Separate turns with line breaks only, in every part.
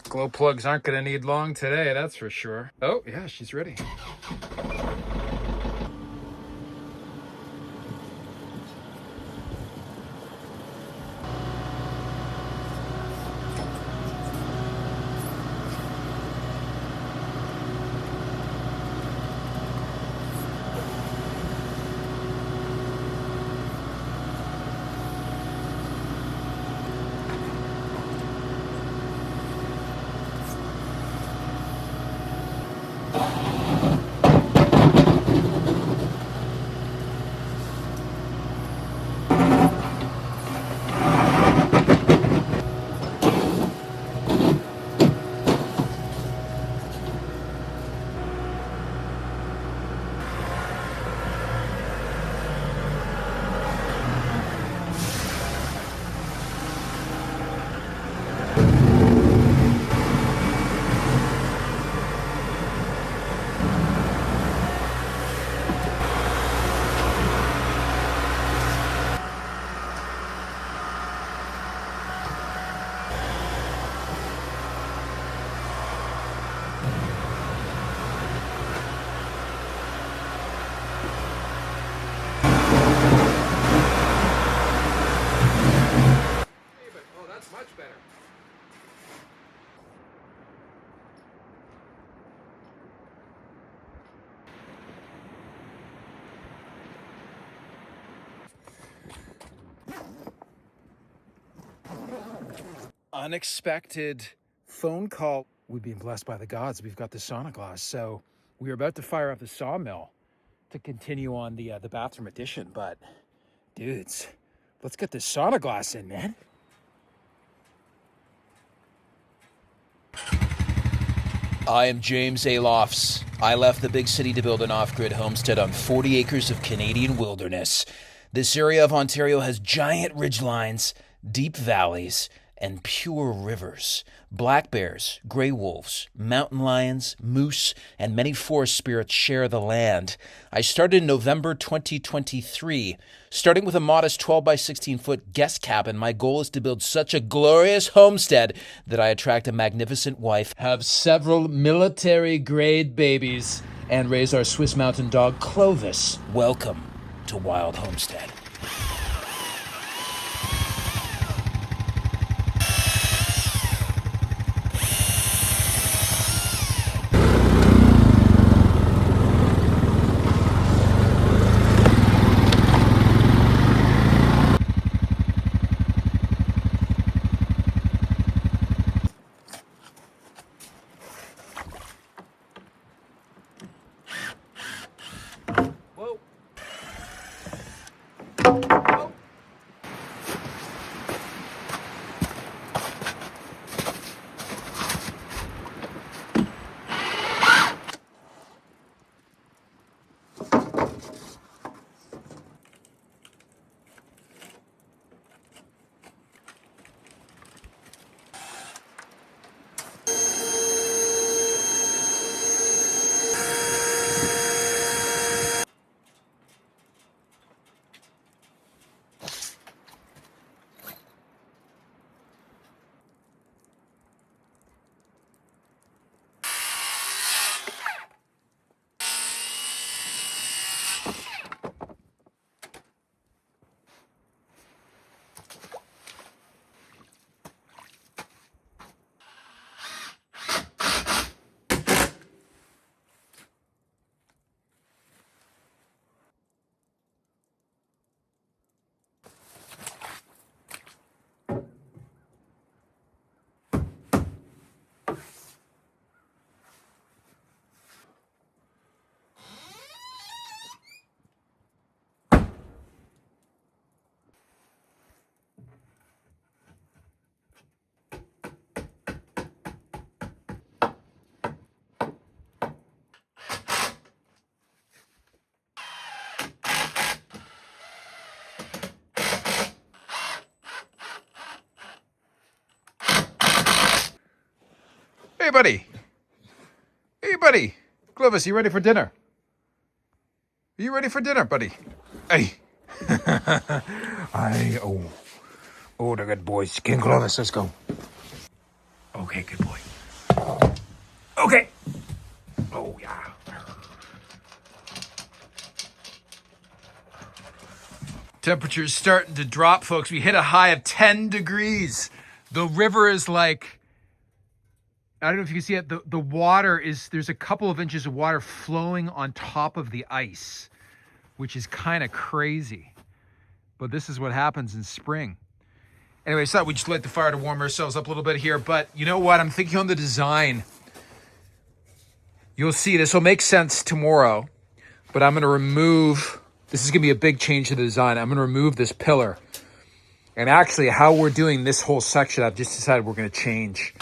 Glow plugs aren't gonna need long today, that's for sure. Oh, yeah, she's ready. Unexpected phone call. We've been blessed by the gods. We've got the sauna glass, so we were about to fire up the sawmill to continue on the bathroom addition. But dudes, let's get this sauna glass in, man.
I am James ALOFS. I left the big city to build an off-grid homestead on 40 acres of Canadian wilderness. This area of Ontario has giant ridgelines, deep valleys, and pure rivers. Black bears, gray wolves, mountain lions, moose, and many forest spirits share the land. I started in November 2023. Starting with a modest 12 by 16 foot guest cabin, my goal is to build such a glorious homestead that I attract a magnificent wife, have several military-grade babies, and raise our Swiss mountain dog Clovis. Welcome to Wild Homestead.
Hey, buddy. Hey, buddy. Clovis, you ready for dinner? Are you ready for dinner, buddy? Hey. Oh, the good boys. King Clovis, let's go. Okay, good boy. Oh, yeah. Temperature's starting to drop, folks. We hit a high of 10 degrees. The river is like, I don't know if you can see it. The water is, there's a couple of inches of water flowing on top of the ice, which is kind of crazy. But this is what happens in spring. Anyway, I thought we'd just light the fire to warm ourselves up a little bit here. But you know what? I'm thinking on the design. You'll see this will make sense tomorrow. But I'm going to remove, this is going to be a big change to the design. I'm going to remove this pillar. And actually, how we're doing this whole section, I've just decided we're going to change.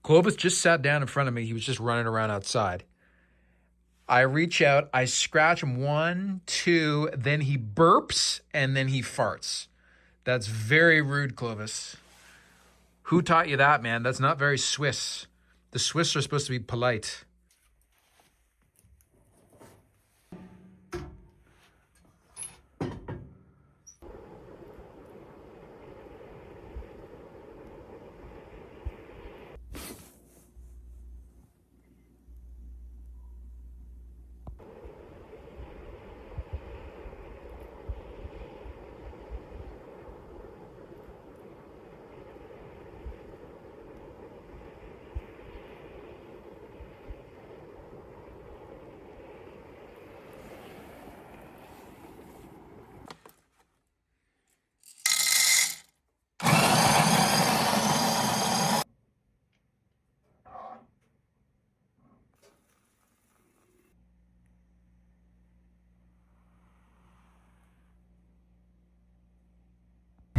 Clovis just sat down in front of me. He was just running around outside. I reach out, I scratch him 1, 2, then he burps, and then he farts. That's very rude, Clovis. Who taught you that, man? That's not very Swiss. The Swiss are supposed to be polite.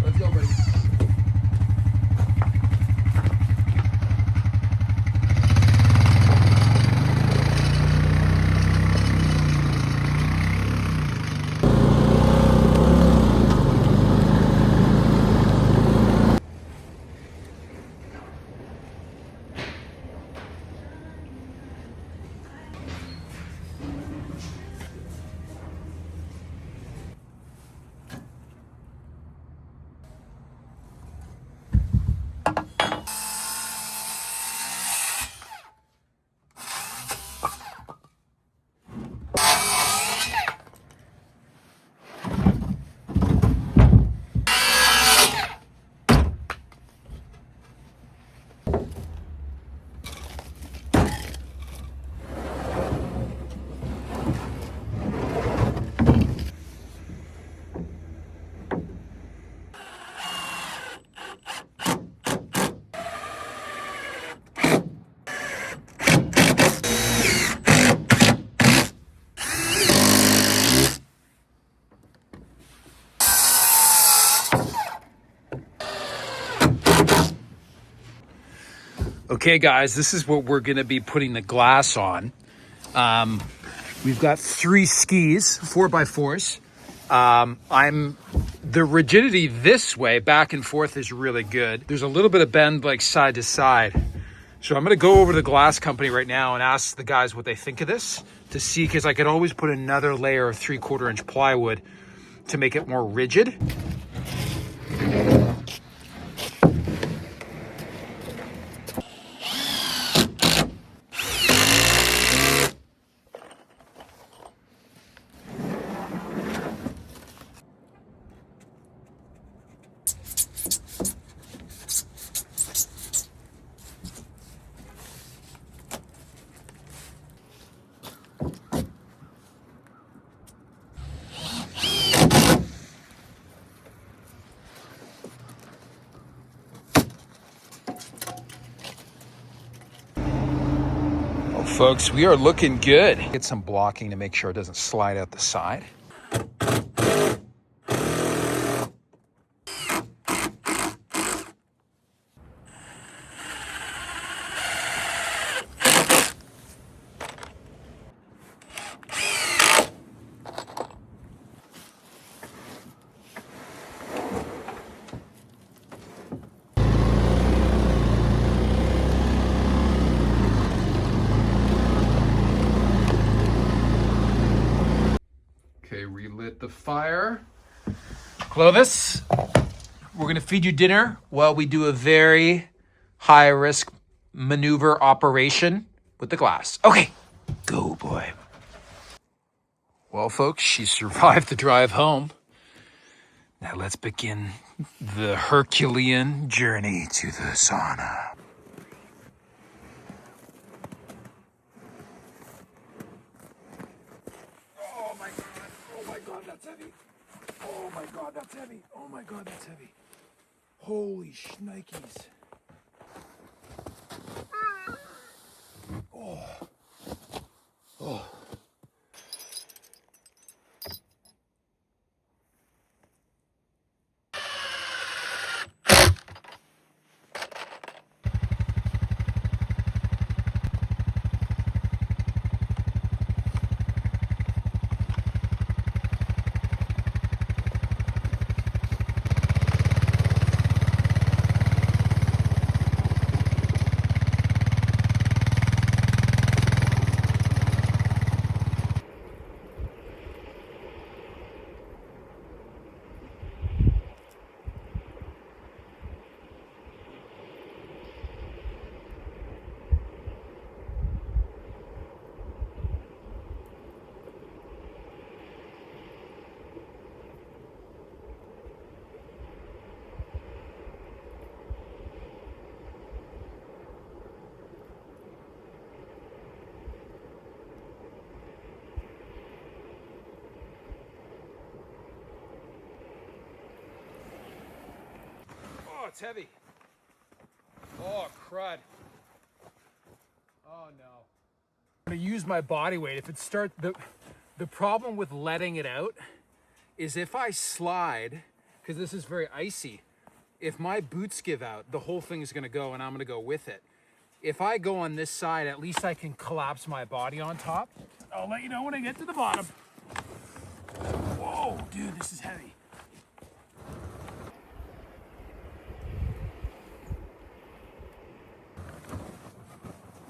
Let's go, buddy. Okay, guys, this is what we're going to be putting the glass on. We've got 3 skis, 4x4s. The rigidity this way, back and forth, is really good. There's a little bit of bend like side to side. So I'm going to go over to the glass company right now and ask the guys what they think of this to see, because I could always put another layer of 3/4 inch plywood to make it more rigid. Folks, we are looking good. Get some blocking to make sure it doesn't slide out the side. Okay, relit the fire. Clovis, we're gonna feed you dinner while we do a very high risk maneuver operation with the glass. Okay, go boy. Well, folks, she survived the drive home. Now let's begin the Herculean journey to the sauna. Oh my God, that's heavy. Oh my God, that's heavy. Oh my God, that's heavy. Holy shnikes. Oh. Oh. Oh, it's heavy. Oh, crud. Oh, no. I'm going to use my body weight. If it starts, the problem with letting it out is if I slide, because this is very icy, if my boots give out, the whole thing is going to go and I'm going to go with it. If I go on this side, at least I can collapse my body on top. I'll let you know when I get to the bottom. Whoa, dude, this is heavy.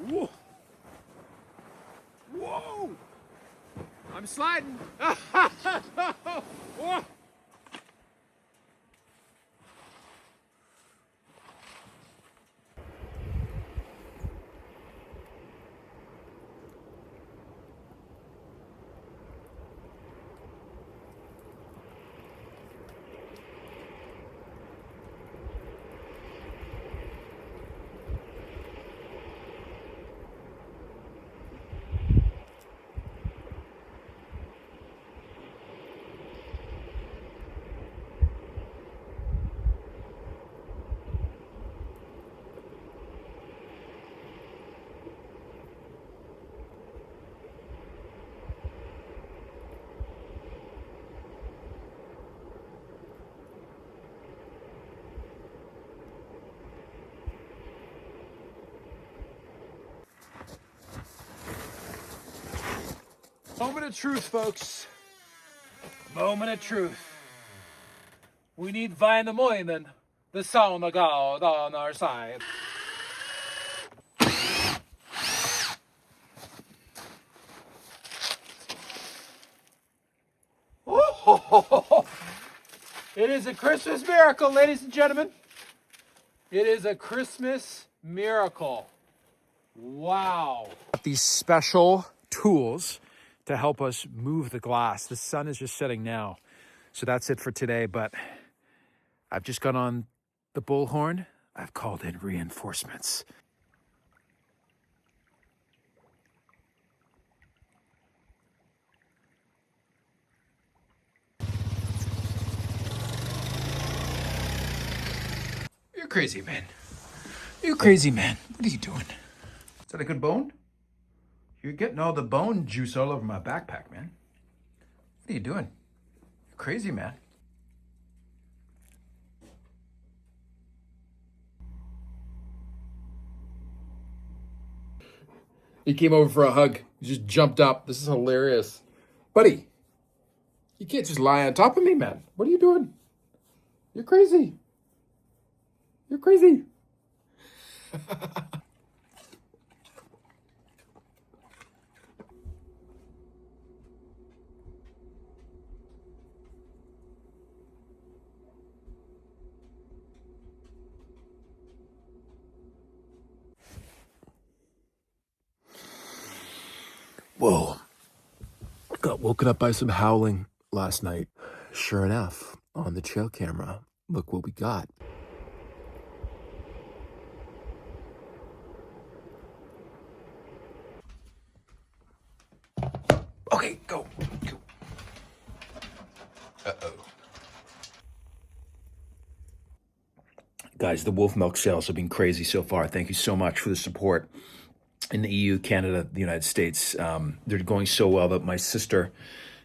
Whoa. Whoa. I'm sliding. Whoa. Moment of truth, folks. Moment of truth. We need Vainamoinen, the sauna god on our side. Oh, it is a Christmas miracle, ladies and gentlemen. It is a Christmas miracle. Wow. These special tools to help us move the glass. The sun is just setting now. So that's it for today, but I've just got on the bullhorn. I've called in reinforcements. You're crazy, man. You crazy, man. What are you doing? Is that a good bone? You're getting all the bone juice all over my backpack, man. What are you doing? You're crazy, man. He came over for a hug. He just jumped up. This is hilarious. Buddy, you can't just lie on top of me, man. What are you doing? You're crazy. You're crazy.
Whoa. Got woken up by some howling last night. Sure enough, on the trail camera, look what we got.
Okay, go. Uh-oh. Guys, the wolf milk sales have been crazy so far. Thank you so much for the support. In the EU, Canada, the United States, they're going so well that my sister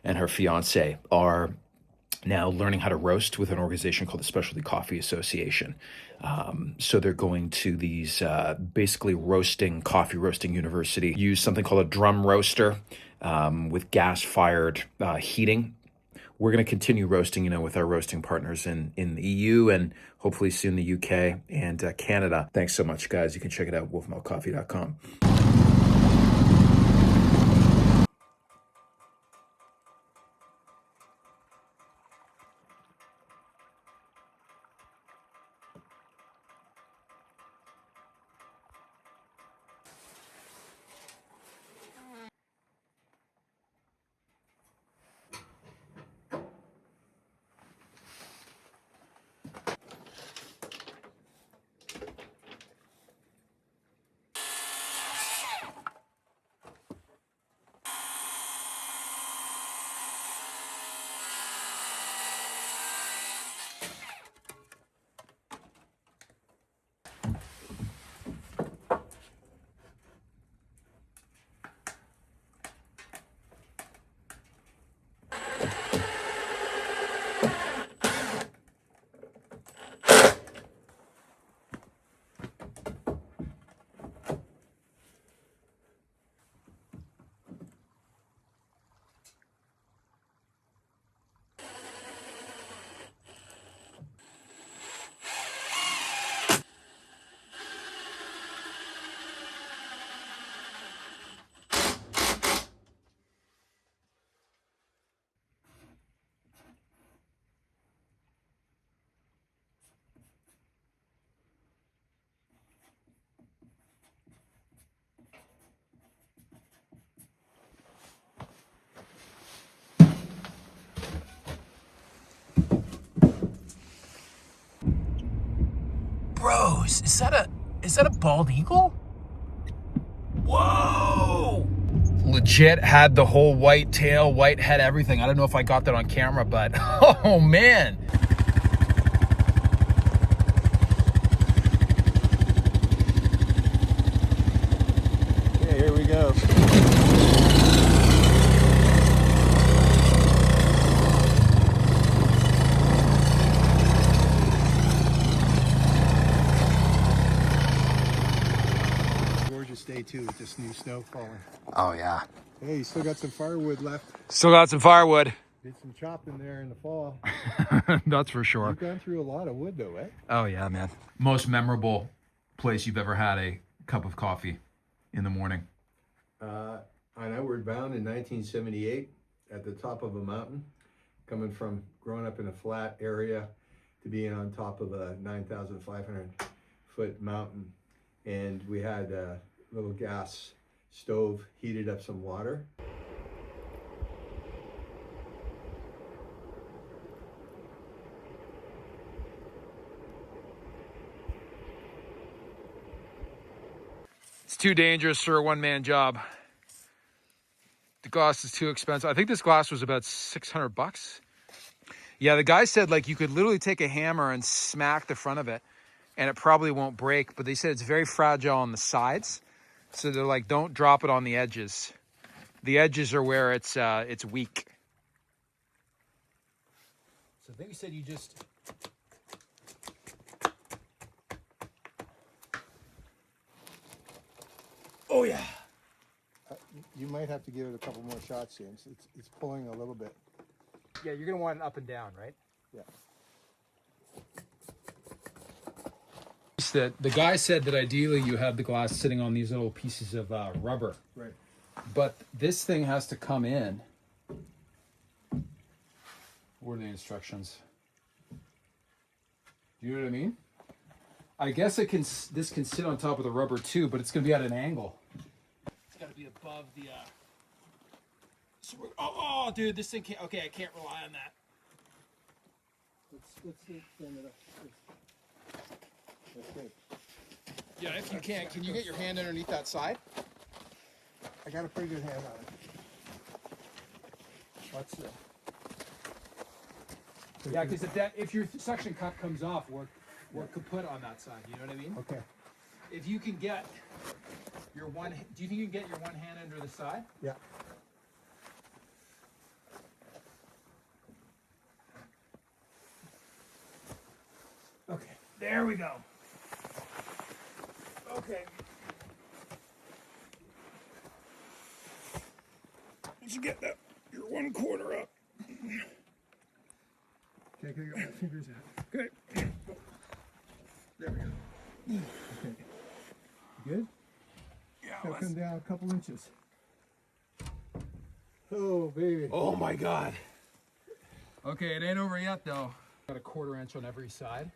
and her fiance are now learning how to roast with an organization called the Specialty Coffee Association. So they're going to these basically coffee roasting university, use something called a drum roaster with gas-fired heating. We're going to continue roasting, with our roasting partners in the EU and hopefully soon the UK and Canada. Thanks so much, guys. You can check it out, wolfmilkcoffee.com.
Bros, is that a bald eagle? Whoa! Legit had the whole white tail, white head, everything. I don't know if I got that on camera, but oh man.
Okay, here we go.
Gorgeous day too with this new snow falling.
Oh, yeah.
Hey, you still got some firewood left.
Still got some firewood.
Did some chopping there in the fall.
That's for sure.
You've gone through a lot of wood though, eh?
Oh, yeah, man. Most memorable place you've ever had a cup of coffee in the morning?
On Outward Bound in 1978 at the top of a mountain, coming from growing up in a flat area to being on top of a 9,500 foot mountain. And we had a little gas stove, heated up some water.
It's too dangerous for a one-man job. The glass is too expensive. I think this glass was about 600 bucks. Yeah, the guy said like you could literally take a hammer and smack the front of it and it probably won't break, but they said it's very fragile on the sides. So they're like, don't drop it on the edges. The edges are where it's weak. So I think you said you just... Oh yeah.
You might have to give it a couple more shots, James. It's pulling a little bit.
Yeah, you're gonna want it up and down, right?
Yeah.
The guy said that ideally you have the glass sitting on these little pieces of rubber.
Right.
But this thing has to come in. What are the instructions? Do you know what I mean? I guess it can. This can sit on top of the rubber too, but it's going to be at an angle. It's got to be above the. So oh, dude, this thing can't. Okay, I can't rely on that.
Let's stand it up. That's great.
Yeah, if you can you get your hand underneath that side?
I got a pretty good hand on it. What's the?
Yeah, because if your suction cup comes off, we're kaput on that side. You know what I mean?
Okay.
If you can get your one, do you think you can get your one hand under the side?
Yeah.
Okay, there we go. Okay. Once you get that, your 1/4 up.
Okay, can I get my fingers out?
Okay.
There we go. Okay. Good?
Yeah.
Gotta come down a couple inches. Oh, baby.
Oh my God. Okay, it ain't over yet though. Got a 1/4 inch on every side.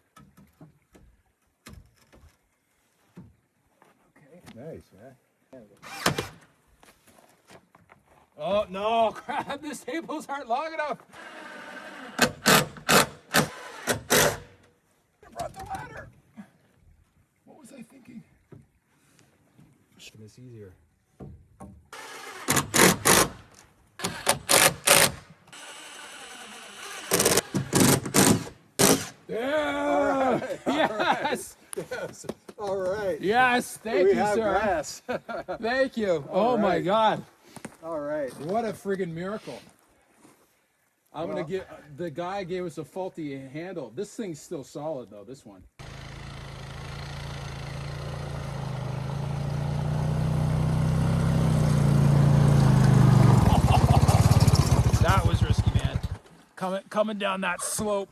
Okay.
Nice, man.
Oh no, crap, the staples aren't long enough. I brought the ladder. What was I thinking? Making this easier. Yeah!
Right.
Yes!
Yes. All right.
Yes, thank
We
you,
have
sir.
grass.
Thank you.
All
Oh my
right.
God.
All right.
What a friggin' miracle. I'm
Well-
gonna get, the guy gave us a faulty handle. This thing's still solid though, this one. That was risky, man. Coming down that slope,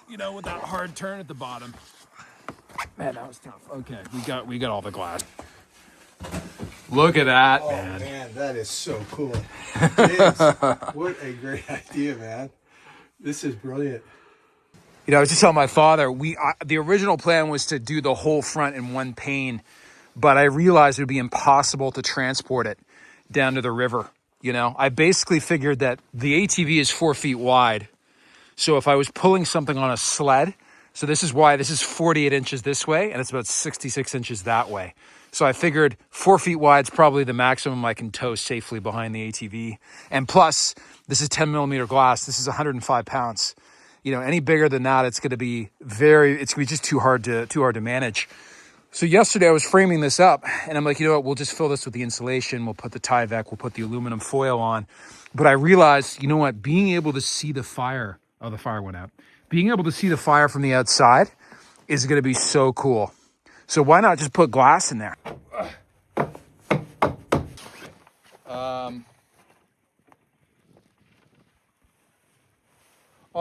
you know, with that hard turn at the bottom. Man, that was tough. Okay, we got all the glass. Look at that,
Oh
man.
man, that is so cool. James, what a great idea, man. This is brilliant.
You know, I was just telling my father, the original plan was to do the whole front in one pane, but I realized it would be impossible to transport it down to the river. You know, I basically figured that the ATV is 4 feet wide. So if I was pulling something on a sled, so this is why this is 48 inches this way and it's about 66 inches that way. So I figured 4 feet wide is probably the maximum I can tow safely behind the ATV. And plus, this is 10 millimeter glass. This is 105 pounds. You know, any bigger than that, it's going to be just too hard to manage. So yesterday I was framing this up and I'm like, you know what, we'll just fill this with the insulation. We'll put the Tyvek, we'll put the aluminum foil on. But I realized, you know what, being able to see the fire, oh, the fire went out. Being able to see the fire from the outside is going to be so cool. So why not just put glass in there?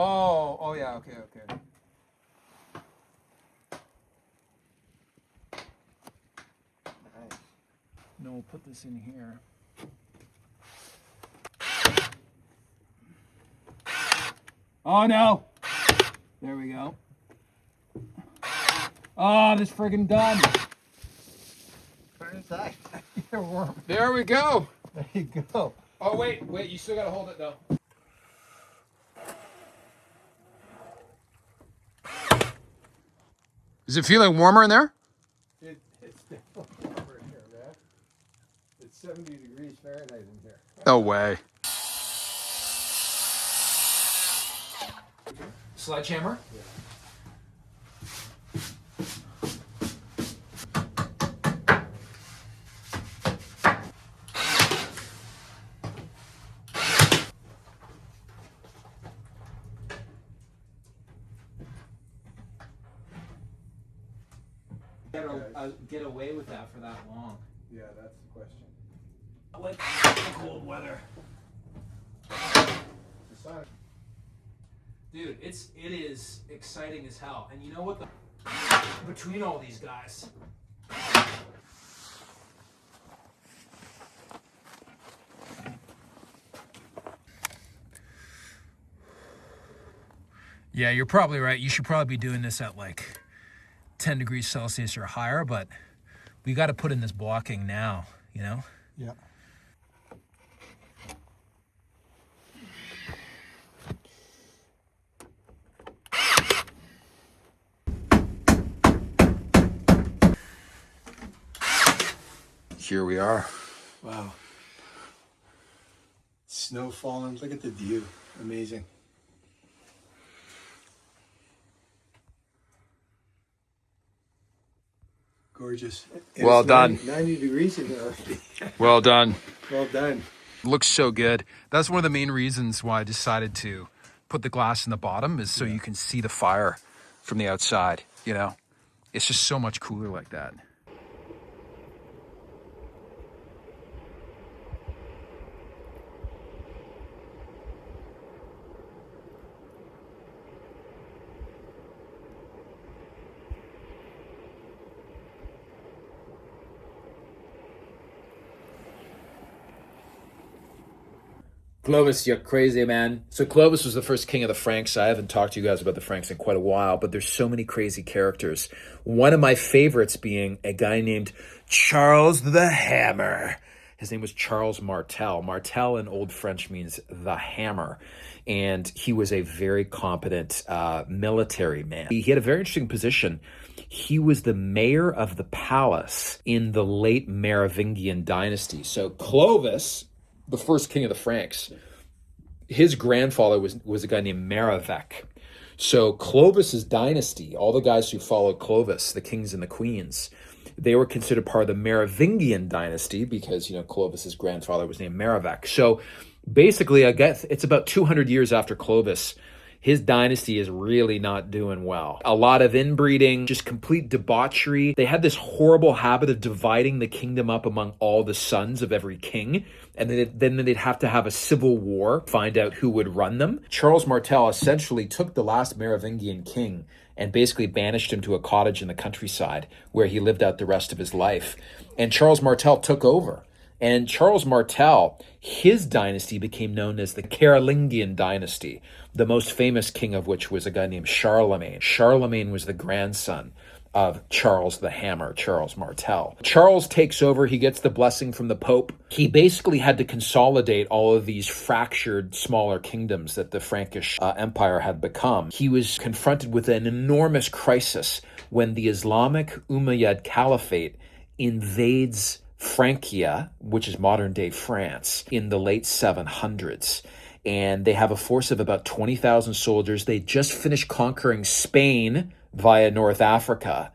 Oh yeah, okay. No, we'll put this in here. Oh no! There we go. Oh, this friggin' done.
Turn it back.
There we go.
There you go.
Oh wait, you still gotta hold it though. Is it feeling warmer in there?
It's definitely warmer in here, man. It's 70 degrees Fahrenheit in here.
No way. Sledgehammer?
Yeah.
get away with that for that long.
Yeah, that's the question.
Like the cold weather. Dude, it is exciting as hell. And you know what? Between all these guys. Yeah, you're probably right. You should probably be doing this at like 10 degrees Celsius or higher, but we got to put in this blocking now, you know?
Yeah.
Here we are.
Wow. Snow falling. Look at the view. Amazing. Gorgeous. And
Well
it's
done.
90 degrees in there.
Well done.
Well done.
Looks so good. That's one of the main reasons why I decided to put the glass in the bottom, is so you can see the fire from the outside, you know? It's just so much cooler like that.
Clovis, you're crazy, man. So Clovis was the first king of the Franks. I haven't talked to you guys about the Franks in quite a while, but there's so many crazy characters. One of my favorites being a guy named Charles the Hammer. His name was Charles Martel. Martel in Old French means the hammer. And he was a very competent military man. He had a very interesting position. He was the mayor of the palace in the late Merovingian dynasty. So Clovis, the first king of the Franks, his grandfather was a guy named Merovech. So Clovis's dynasty, all the guys who followed Clovis, the kings and the queens, they were considered part of the Merovingian dynasty because, you know, Clovis's grandfather was named Merovech. So basically, I guess it's about 200 years after Clovis, his dynasty is really not doing well. A lot of inbreeding, just complete debauchery. They had this horrible habit of dividing the kingdom up among all the sons of every king. And then they'd have to have a civil war, find out who would run them. Charles Martel essentially took the last Merovingian king and basically banished him to a cottage in the countryside where he lived out the rest of his life. And Charles Martel took over. And Charles Martel, his dynasty became known as the Carolingian dynasty, the most famous king of which was a guy named Charlemagne. Charlemagne was the grandson of Charles the Hammer, Charles Martel. Charles takes over, he gets the blessing from the Pope. He basically had to consolidate all of these fractured smaller kingdoms that the Frankish Empire had become. He was confronted with an enormous crisis when the Islamic Umayyad Caliphate invades Francia, which is modern-day France, in the late 700s. And they have a force of about 20,000 soldiers. They just finished conquering Spain via North Africa.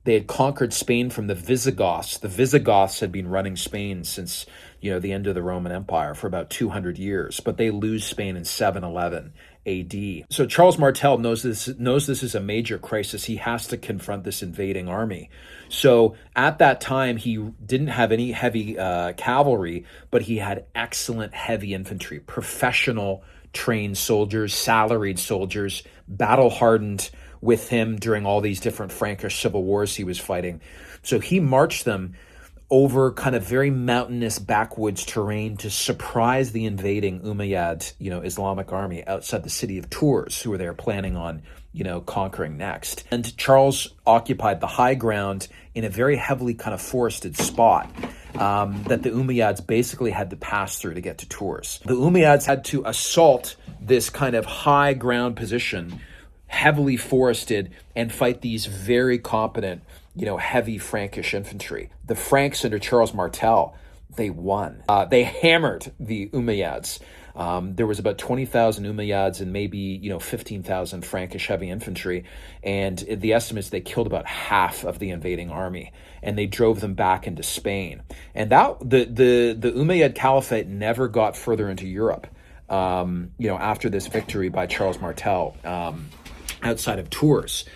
They had conquered Spain from the Visigoths. The Visigoths had been running Spain since, you know, the end of the Roman Empire for about 200 years, but they lose Spain in 711 AD. So Charles Martel knows this is a major crisis. He has to confront this invading army. So at that time, he didn't have any heavy cavalry, but he had excellent heavy infantry, professional trained soldiers, salaried soldiers, battle-hardened with him during all these different Frankish civil wars he was fighting. So he marched them over kind of very mountainous backwoods terrain to surprise the invading Umayyad, you know, Islamic army outside the city of Tours, who were there planning on, you know, conquering next. And Charles occupied the high ground in a very heavily kind of forested spot that the Umayyads basically had to pass through to get to Tours. The Umayyads had to assault this kind of high ground position, heavily forested, and fight these very competent, you know, heavy Frankish infantry. The Franks under Charles Martel, they won. They hammered the Umayyads. There was about 20,000 Umayyads and maybe, you know, 15,000 Frankish heavy infantry. And the estimates, they killed about half of the invading army, and they drove them back into Spain. And that the Umayyad Caliphate never got further into Europe, you know, after this victory by Charles Martel outside of Tours.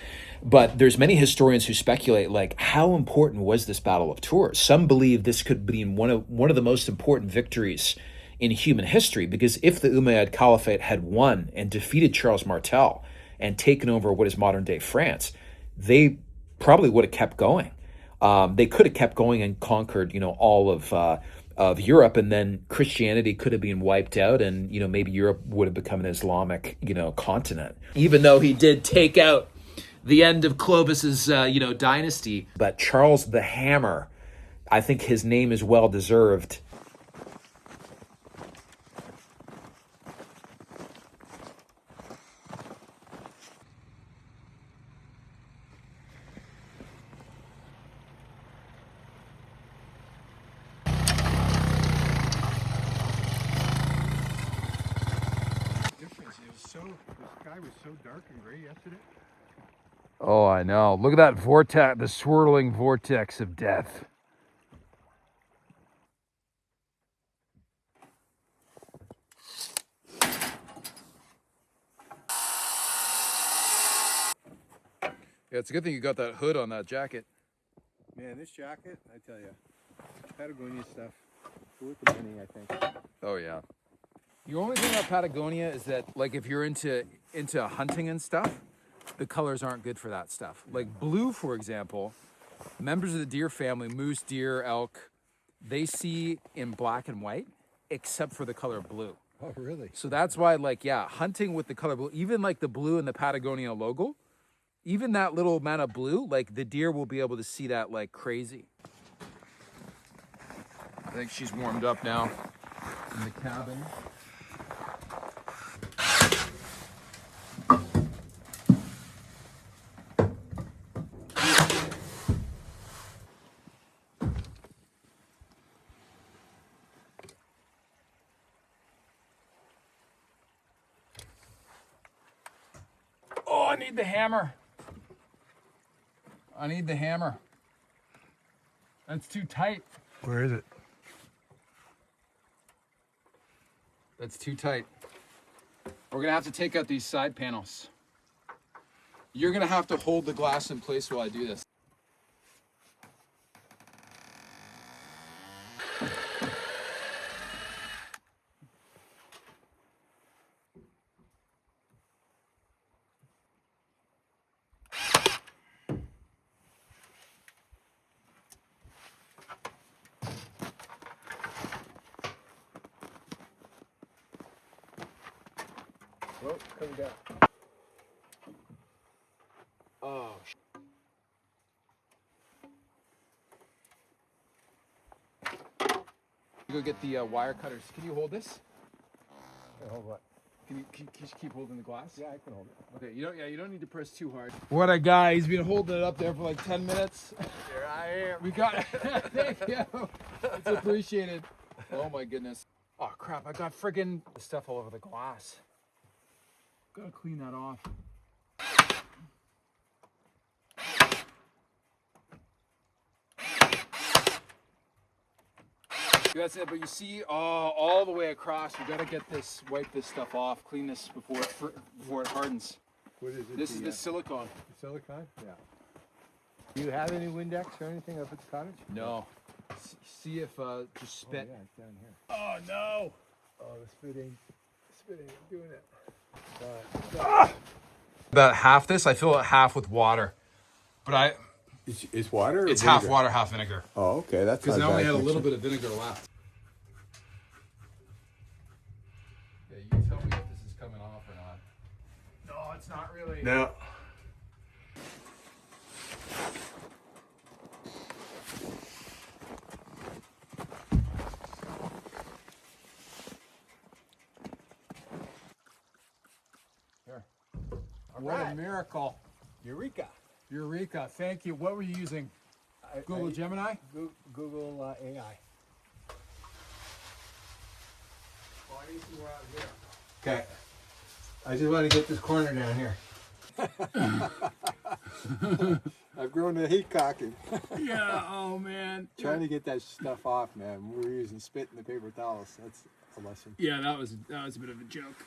But there's many historians who speculate, like, how important was this Battle of Tours? Some believe this could be one of the most important victories in human history, because if the Umayyad Caliphate had won and defeated Charles Martel and taken over what is modern-day France, they probably would have kept going. They could have kept going and conquered, all of Europe, and then Christianity could have been wiped out, and maybe Europe would have become an Islamic continent. Even though he did take out the end of Clovis's dynasty, but Charles the Hammer, I think his name is well deserved.
The sky was so dark and gray yesterday.
Oh, I know. Look at that vortex, the swirling vortex of death. Yeah, it's a good thing you got that hood on that jacket.
Man, this jacket, I tell you, Patagonia stuff, worth the money, I think.
Oh, yeah. The only thing about Patagonia is that, like, if you're into hunting and stuff, the colors aren't good for that stuff. Like blue, for example, members of the deer family, moose, deer, elk, they see in black and white, except for the color blue.
Oh, really?
So that's why, like, yeah, hunting with the color blue, even like the blue in the Patagonia logo, even that little amount of blue, like the deer will be able to see that like crazy. I think she's warmed up now in the cabin. Oh, I need the hammer. I need the hammer. That's too tight.
Where is it?
That's too tight. We're gonna have to take out these side panels. You're gonna have to hold the glass in place while I do this.
Oh, coming down.
Oh, go get the wire cutters. Can you hold this?
Hold what?
Can you just keep holding the glass?
Yeah, I can hold it.
Okay, you don't need to press too hard. What a guy! He's been holding it up there for like 10 minutes.
Here I am.
We got it. Thank you. It's appreciated. Oh my goodness. Oh crap! I got friggin' stuff all over the glass. Gotta clean that off. That's it, but you see, all the way across, we gotta get this, wipe this stuff off, clean this before it hardens.
What is it?
This is the silicone.
The silicone? Yeah. Do you have any Windex or anything up at the cottage?
No. See if, just spit.
Oh, yeah, it's down here.
Oh no!
Oh, the spit ain't doing it.
About half this, I fill it half with water. But
It's water or
it's
vinegar?
half water, half vinegar.
Oh, okay, that's not
Because I only
bad
had a little
mixture.
bit of vinegar left. Yeah, you tell me if this is coming off or not. No, it's not really.
No.
Here. What a miracle.
Eureka.
Eureka. Thank you. What were you using? Google Gemini?
Google AI. Okay. I just want to get this corner down here. I've grown a heat cocking.
Yeah, oh man.
Trying to get that stuff off, man. We were using spit and the paper towels. That's a lesson.
Yeah, that was a bit of a joke.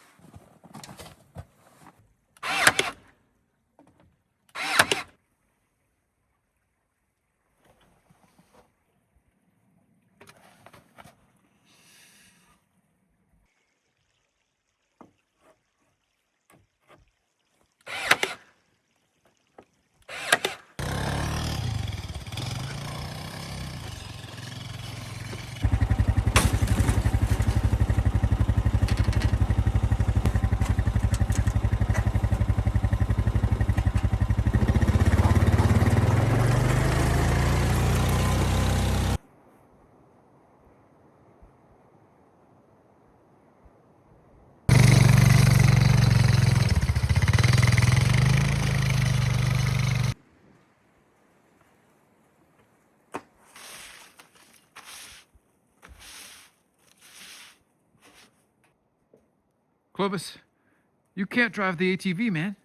Clovis, you can't drive the ATV, man.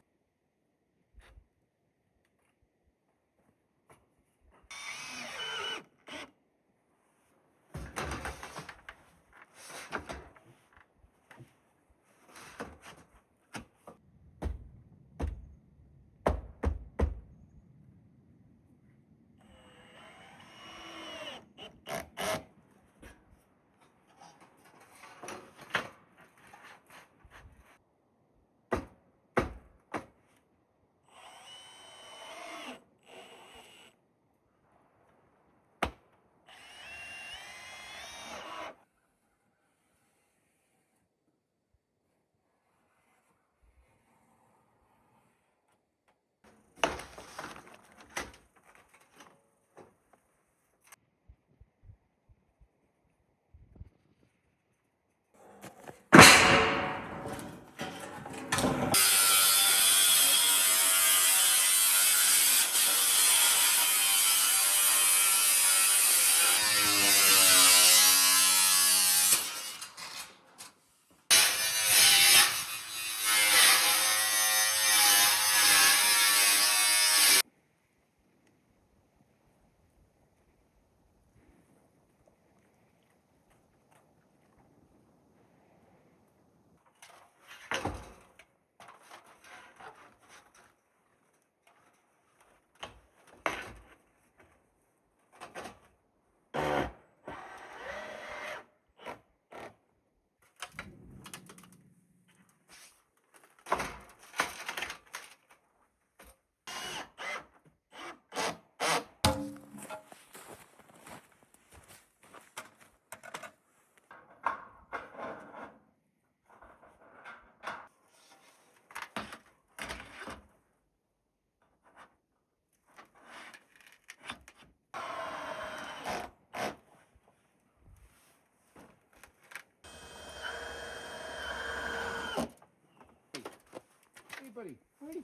Hey, buddy. Hey.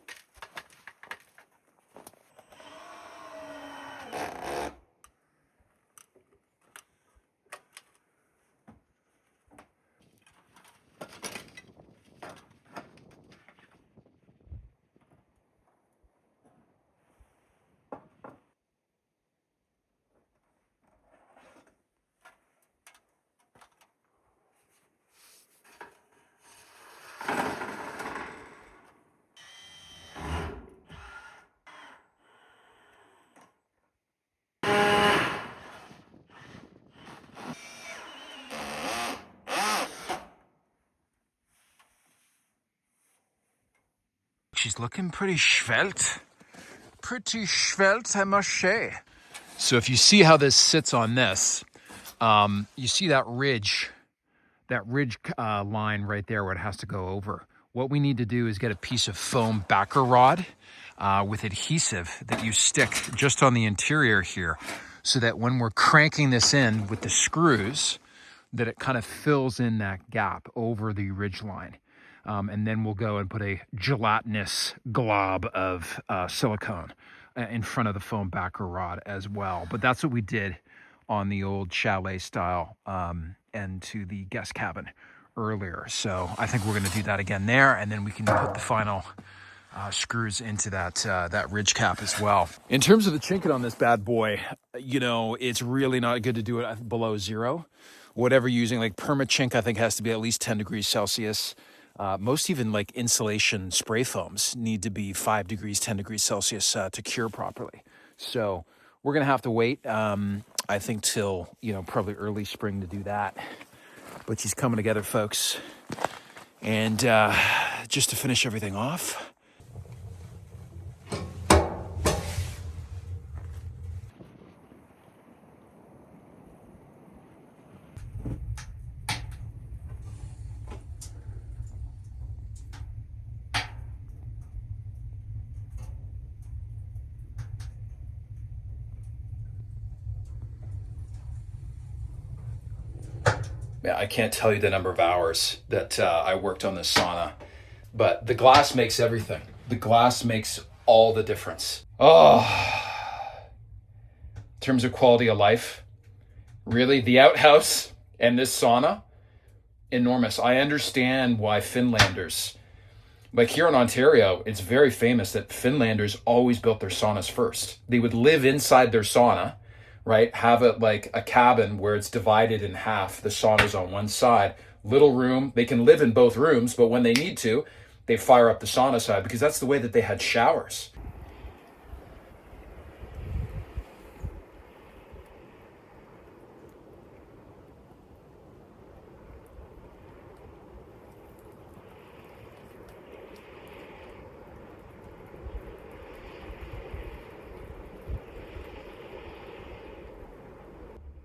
She's looking pretty svelte. Pretty svelte, I must say. So if you see how this sits on this, you see that ridge line right there where it has to go over. What we need to do is get a piece of foam backer rod with adhesive that you stick just on the interior here, so that when we're cranking this in with the screws, that it kind of fills in that gap over the ridge line. And then we'll go and put a gelatinous glob of silicone in front of the foam backer rod as well. But that's what we did on the old chalet style and to the guest cabin earlier. So I think we're going to do that again there, and then we can put the final screws into that ridge cap as well. In terms of the chinking on this bad boy, you know, it's really not good to do it below zero. Whatever you're using, like permachink, I think has to be at least 10 degrees Celsius. Most even like insulation spray foams need to be 5 degrees, 10 degrees Celsius to cure properly. So we're going to have to wait, I think, till, you know, probably early spring to do that. But she's coming together, folks. And just to finish everything off, yeah, I can't tell you the number of hours that I worked on this sauna, but the glass makes everything. The glass makes all the difference. Oh, in terms of quality of life, really, the outhouse and this sauna
enormous. I understand why Finlanders, like here in Ontario, it's very famous that Finlanders always built their saunas first. They would live inside their sauna, right? Have it like a cabin where it's divided in half. The sauna's on one side, little room. They can live in both rooms, but when they need to, they fire up the sauna side because that's the way that they had showers.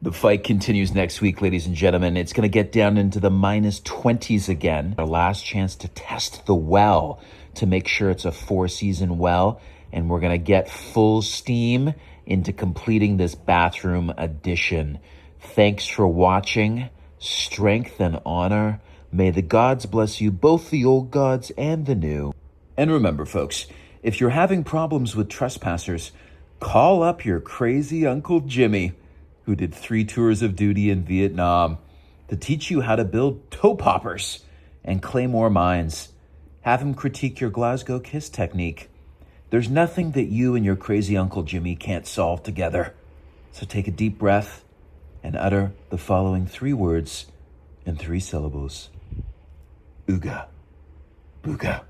The fight continues next week, ladies and gentlemen. It's going to get down into the -20s again. Our last chance to test the well to make sure it's a 4-season well. And we're going to get full steam into completing this bathroom addition. Thanks for watching. Strength and honor. May the gods bless you, both the old gods and the new. And remember, folks, if you're having problems with trespassers, call up your crazy Uncle Jimmy, who did 3 tours of duty in Vietnam, to teach you how to build toe poppers and claymore mines. Have him critique your Glasgow kiss technique. There's nothing that you and your crazy Uncle Jimmy can't solve together. So take a deep breath and utter the following 3 words in 3 syllables. Ooga, booga.